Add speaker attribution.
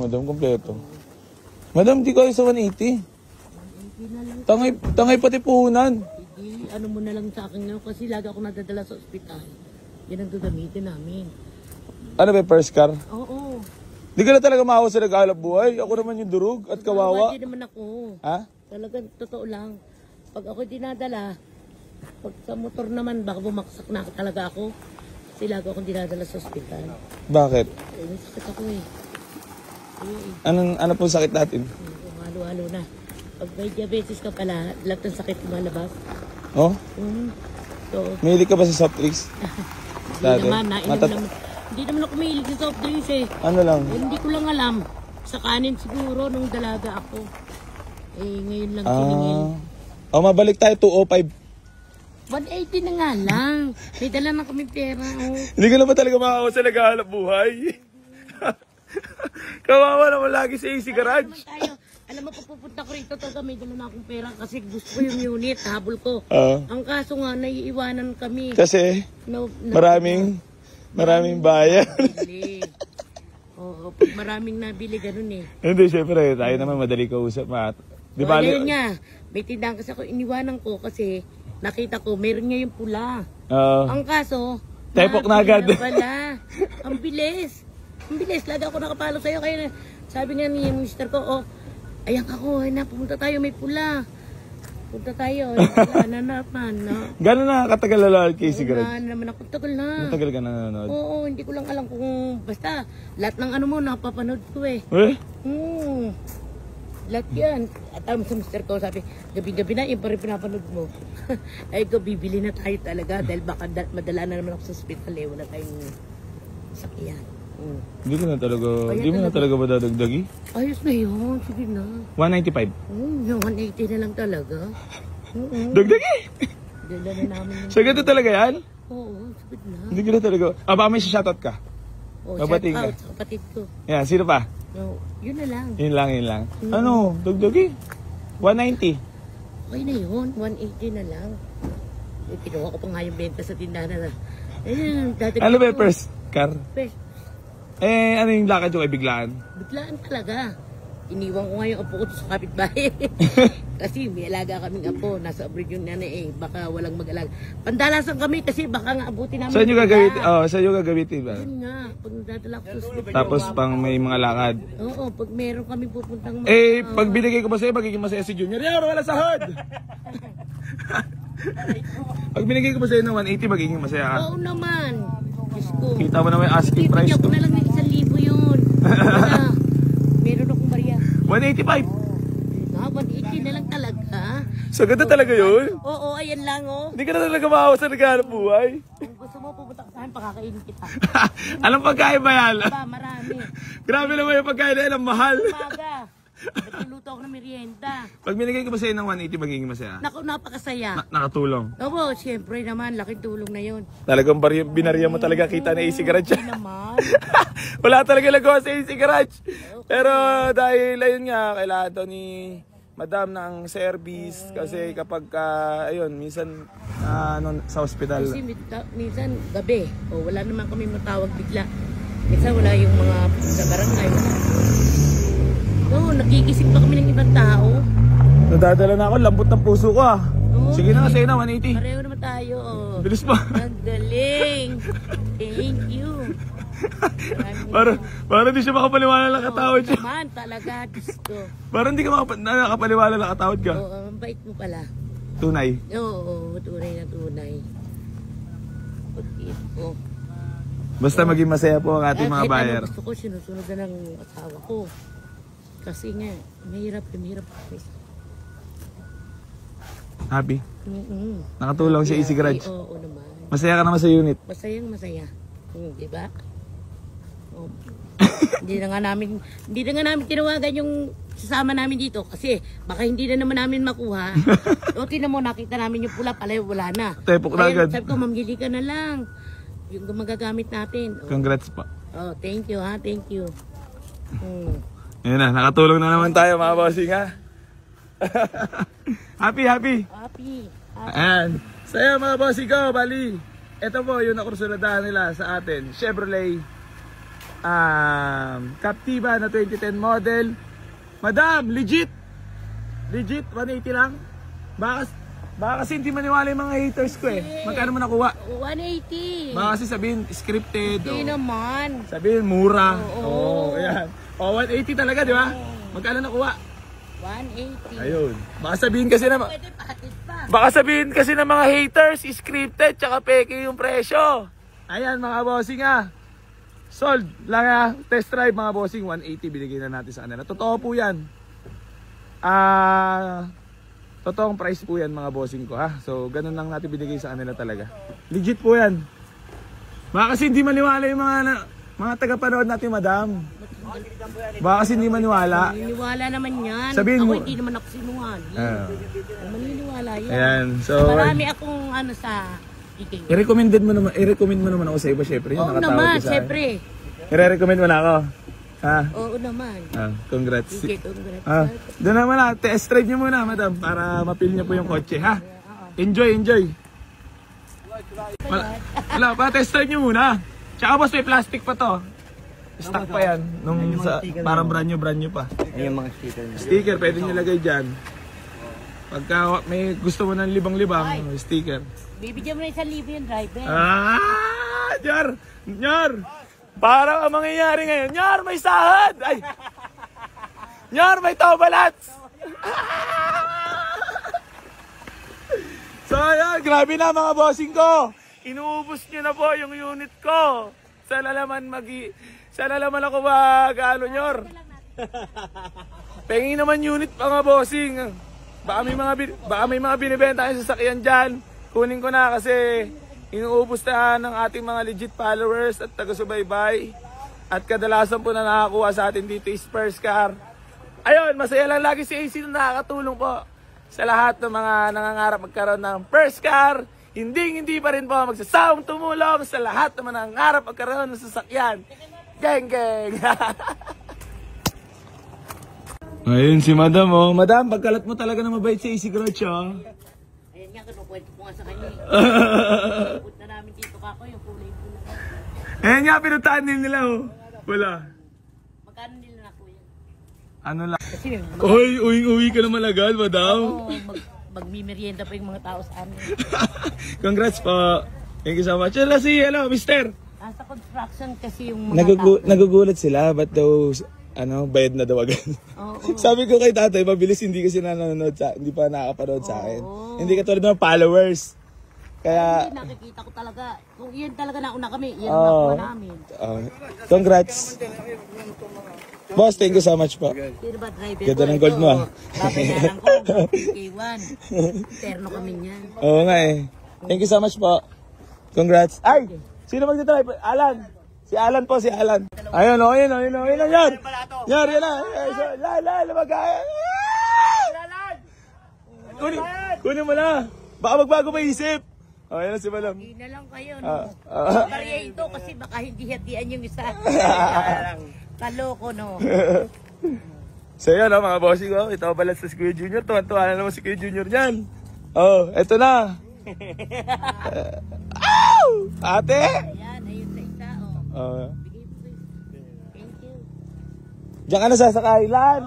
Speaker 1: Madam, kompleto. Madam, di kayo sa 180. Tangay pati puhunan.
Speaker 2: Hindi, ano mo na lang sa akin ngayon kasi lagi ako nadadala sa ospital. Yan ang gagamitin namin.
Speaker 1: Ano ba, first car?
Speaker 2: Oo.
Speaker 1: Di ka na talaga maawa sa nag-ahalap buhay. Ako naman yung durug at kawawa.
Speaker 2: Hindi naman ako.
Speaker 1: Ha?
Speaker 2: Talagang totoo lang. Pag ako dinadala, pag sa motor naman, baka bumaksak na talaga ako. Kasi lagi akong dinadala sa ospital.
Speaker 1: Bakit?
Speaker 2: Eh, may sakit ako eh.
Speaker 1: Ano po sakit natin?
Speaker 2: Halo-halo na. Pag may diabetes ka pala, lahat ng sakit lumalabas.
Speaker 1: Oh?
Speaker 2: So,
Speaker 1: Mahilig ka ba sa soft drinks?
Speaker 2: hindi naman, hindi naman ako mahilig sa soft drinks eh.
Speaker 1: Ano lang?
Speaker 2: Hindi ko lang alam. Sa kanin siguro nung dalaga ako. Eh, ngayon lang siningil.
Speaker 1: Mabalik tayo 205.
Speaker 2: 180 na nga lang. May dala na kami pera. Oh.
Speaker 1: Hindi ka na ba talaga maawa sa nag-ahalap buhay? Kawawa naman lagi sa AC Garage.
Speaker 2: Alam mo, pupunta ko rito talaga may dala na akong pera kasi gusto ko yung unit, habol ko. Ang kaso nga, naiiwanan kami.
Speaker 1: Kasi maraming bayan.
Speaker 2: Oo, pag maraming nabili, ganun eh.
Speaker 1: Hindi, syempre, tayo naman madali kausap. Di ba?
Speaker 2: Yun nga, may tindahan kasi ako, iniwanan ko kasi nakita ko, meron nga yung pula. Ang kaso,
Speaker 1: tepok na agad.
Speaker 2: Wala. Ang bilis. Ang bilis, lagi ako nakapalo sa'yo. Kaya sabi nga ni mister ko, ayan ako, pumunta tayo, may pula. Punta tayo, wala na naman. No?
Speaker 1: Gano'n na katagal lalawal kay AC Garage?
Speaker 2: Wala naman ako, tagal na.
Speaker 1: Matagal ka na nanonood?
Speaker 2: Oo, hindi ko lang alam kung, basta, lahat ng ano mo, napapanood ko eh. Lahat yan. At sa mister ko, sabi, gabi-gabi na, yung pa rin pinapanood mo. Ay ko, bibili na tayo talaga dahil baka madala na naman ako sa hospital eh, wala tayong sakyan.
Speaker 1: Hindi ko na talaga, hindi mo na talaga ba dadagdagi?
Speaker 2: Ayos na yun, sige na.
Speaker 1: 195?
Speaker 2: Yung 180 na lang talaga.
Speaker 1: Dagdagi!
Speaker 2: Dala na namin yun.
Speaker 1: So ganito talaga yan?
Speaker 2: Oo, sige na.
Speaker 1: Hindi ko na talaga, baka may shoutout ka?
Speaker 2: Shout out sa kapatid ko.
Speaker 1: Yan, sino pa?
Speaker 2: No, yun na lang.
Speaker 1: Yun lang. Ano, dagdagi? 190?
Speaker 2: Okay na yun, 180 na lang. Kinuha ko pa nga yung benta sa tindahan na.
Speaker 1: Ano ba yung first car?
Speaker 2: First.
Speaker 1: Ano yung lakad yung biglaan?
Speaker 2: Biglaan talaga. Iniwan ko nga yung apo ko sa kapitbahay. Kasi may alaga kaming apo. Nasa abroad yung nanay eh. Baka walang mag-alaga. Pandalasan kami kasi baka nga abutin namin.
Speaker 1: Saan yung gagamitin? Saan yung gagamitin ba?
Speaker 2: Yun nga. Pag nadadala ko sa hospital.
Speaker 1: Tapos pang may mga lakad.
Speaker 2: Oo, pag meron kami pupuntang
Speaker 1: pag binigay ko ba sa'yo, magiging masaya si Junior. Yan, wala sahod! Pag binigay ko ba sa'yo ng 180, magiging masaya ka?
Speaker 2: Oo naman. Diyos ko.
Speaker 1: Kita mo naman yung asking price
Speaker 2: ko. Na lang ng 1,000 yun. Wala. Meron akong barya.
Speaker 1: 185?
Speaker 2: 180 na lang talaga.
Speaker 1: So ganda talaga yun?
Speaker 2: Oo, ayan lang oh.
Speaker 1: Hindi ka na talaga maawa sa naghahanap buhay.
Speaker 2: Kung gusto mo pupunta ka sa akin, pakakainin kita.
Speaker 1: Anong pagkain ba yan?
Speaker 2: Marami.
Speaker 1: Grabe naman yung pagkain na yan, ang mahal.
Speaker 2: Umaga. Nagluluto ako ng merienda.
Speaker 1: Pag binigay ko ba sa'yo ng 180, magiging masaya?
Speaker 2: Naku, napakasaya.
Speaker 1: Nakatulong?
Speaker 2: Oo, siyempre naman, laking tulong na yun.
Speaker 1: Talagang binarya mo talaga kita na AC Garage.
Speaker 2: Hindi naman.
Speaker 1: Wala talaga nagawa sa AC Garage. Pero dahil ayun nga, kailangan to ni Madam ng service. Kasi kapag, ayun, minsan sa hospital.
Speaker 2: Kasi minsan gabi, wala naman kami matawag bigla. Minsan wala yung mga sa barangay. Nagigising pa kami ng ibang tao.
Speaker 1: Nadadala na ako, lambot ng puso ko ah. Sige na, sa'yo na, 180.
Speaker 2: Pareho naman tayo.
Speaker 1: Bilis pa.
Speaker 2: Ang galing. Thank you.
Speaker 1: Para di siya makapaniwala na katawad siya.
Speaker 2: Naman talaga, Diyos ko.
Speaker 1: Para hindi ka makapaniwala na katawad ka.
Speaker 2: Oo, ang bait mo pala.
Speaker 1: Tunay.
Speaker 2: Oo, tunay na tunay.
Speaker 1: Basta maging masaya po ang ating mga buyer.
Speaker 2: Gusto ko, sinusunod na ng asawa ko. Kasi nga, mahirap.
Speaker 1: Happy? Nakatulong si AC Garage?
Speaker 2: Oo naman.
Speaker 1: Masaya ka naman sa unit?
Speaker 2: Masaya. Diba? Hindi na nga namin tinawagan yung sasama namin dito kasi baka hindi na naman namin makuha. O tinan mo, nakita namin yung pula pala, wala na.
Speaker 1: Tepok na agad.
Speaker 2: Sabi ko, mamili ka na lang. Yung magagamit natin.
Speaker 1: Congrats pa.
Speaker 2: Thank you ha, thank you.
Speaker 1: Ayan na, nakatulong na naman tayo mga bossing ha. Happy. Ayan. Saya mga bossing ko, bali. Ito po yung nakursuladahan nila sa atin. Chevrolet Captiva na 2010 model. Madam, legit 180 lang. Baka kasi hindi maniwala yung mga haters ko eh. Magkano mo nakuha?
Speaker 2: 180.
Speaker 1: Baka kasi sabihin scripted.
Speaker 2: Hindi naman.
Speaker 1: Sabihin mura.
Speaker 2: Oo.
Speaker 1: Ayan. 180 talaga, di ba? Magkano nakuha?
Speaker 2: 180.
Speaker 1: Ayun. Baka sabihin kasi na
Speaker 2: Pwede pahatid pa.
Speaker 1: baka sabihin kasi ng mga haters scripted tsaka peke yung presyo. Ayan mga bossing Sold lang test drive mga bossing, 180 binigay na natin sa kanila. Totoo po 'yan. Totoong price po 'yan mga bossing ko So ganun lang natin binigay sa kanila talaga. Legit po 'yan. Baka kasi hindi maniwala yung mga tagapanood natin, madam. Baka kasi hindi maniwala.
Speaker 2: Maniniwala naman yan.
Speaker 1: Sabihin
Speaker 2: ako
Speaker 1: mo.
Speaker 2: hindi naman ako sinungaling. Maniniwala yan.
Speaker 1: Ayan. So
Speaker 2: Marami akong sa IKEA.
Speaker 1: i-recommend mo naman ako sa iba, syempre.
Speaker 2: Oo naman, syempre.
Speaker 1: I-recommend mo na ako.
Speaker 2: Oo naman.
Speaker 1: Congrats.
Speaker 2: Sige, congrats.
Speaker 1: Doon naman test drive nyo muna, madam, para mapil nyo po yung kotse, Enjoy. Wala, pa-test drive nyo muna. Tsaka boss, may plastic pa to. Stock pa yan. Parang brand new pa.
Speaker 3: Ayun yung mga sticker niya.
Speaker 1: Sticker, pwede nyo lagay dyan. Pagka may gusto mo ng libang-libang, sticker.
Speaker 2: Bibigyan mo na 1,000 yung driver.
Speaker 1: Nyar! Parang ang mangyayari ngayon, Nyar, may sahad! Ay! Nyar, may tobalats! So ayan, grabe na mga bossing ko. Inuubos nyo na po yung unit ko. Sana naman ako mag-ano, Nyor. Pengi naman unit mga bossing. Baka may mga binibenta yung sasakyan dyan. Kunin ko na kasi inuubos na ng ating mga legit followers at taga-subaybay. At kadalasan po na nakakuha sa atin dito is first car. Ayun, masaya lang lagi si AC na nakakatulong po sa lahat ng mga nangangarap magkaroon ng first car. Hindi pa rin po magsasawang tumulong sa lahat ng mga nangangarap magkaroon ng sasakyan. Geng! Ayun si madam Madam, pagkalat mo talaga na mabait si AC Grouch
Speaker 2: Ayan nga, kinukwento ko nga sa kanya. Punta namin dito kako yung kulay-kulay.
Speaker 1: Ayan nga, pinuntahan din nila Wala.
Speaker 2: Magkano nila na kuya?
Speaker 1: Ano lang?
Speaker 2: Kasi
Speaker 1: Uwi ka na malagal, madam.
Speaker 2: magmimerienda pa yung mga tao sa amin.
Speaker 1: Congrats po. Thank you so much. Hello, mister.
Speaker 2: Nasa construction kasi yung mga tao.
Speaker 1: Nagugulat sila, but daw, bayad na daw agad. Sabi ko kay tatay, mabilis hindi kasi hindi pa nakakapanood sa akin. Hindi katulad ng followers. Kaya,
Speaker 2: hindi nakikita ko talaga. Kung iyan talaga nauna kami, iyan nakuha namin.
Speaker 1: Congrats. Boss, thank you so much po.
Speaker 2: Sino ba driver
Speaker 1: Ganda
Speaker 2: ko?
Speaker 1: ng gold mo
Speaker 2: Babayaran ko, K1. Terno kami niyan.
Speaker 1: Oo nga Thank you so much po. Congrats. Ay! Sino magdadrive? Alan. Si Alan po, si Alan. Ayun Yar! Yar, yan na. Lumagay. Kunin mo na. Baka magbago pa isip. Yan na si Malam.
Speaker 2: Hindi na lang kayo, Barya ito kasi baka hindi hatian yung isa. Kaloko,
Speaker 1: So yan mga bossing ko. Ito balat sa si Kuya Junior. Tuwan-tuwa na naman si Kuya Junior dyan. Eto na. Ate!
Speaker 2: Ayan, ayun sa isa, Bigay mo. Thank you.
Speaker 1: Diyan ka na sasakay, Lan.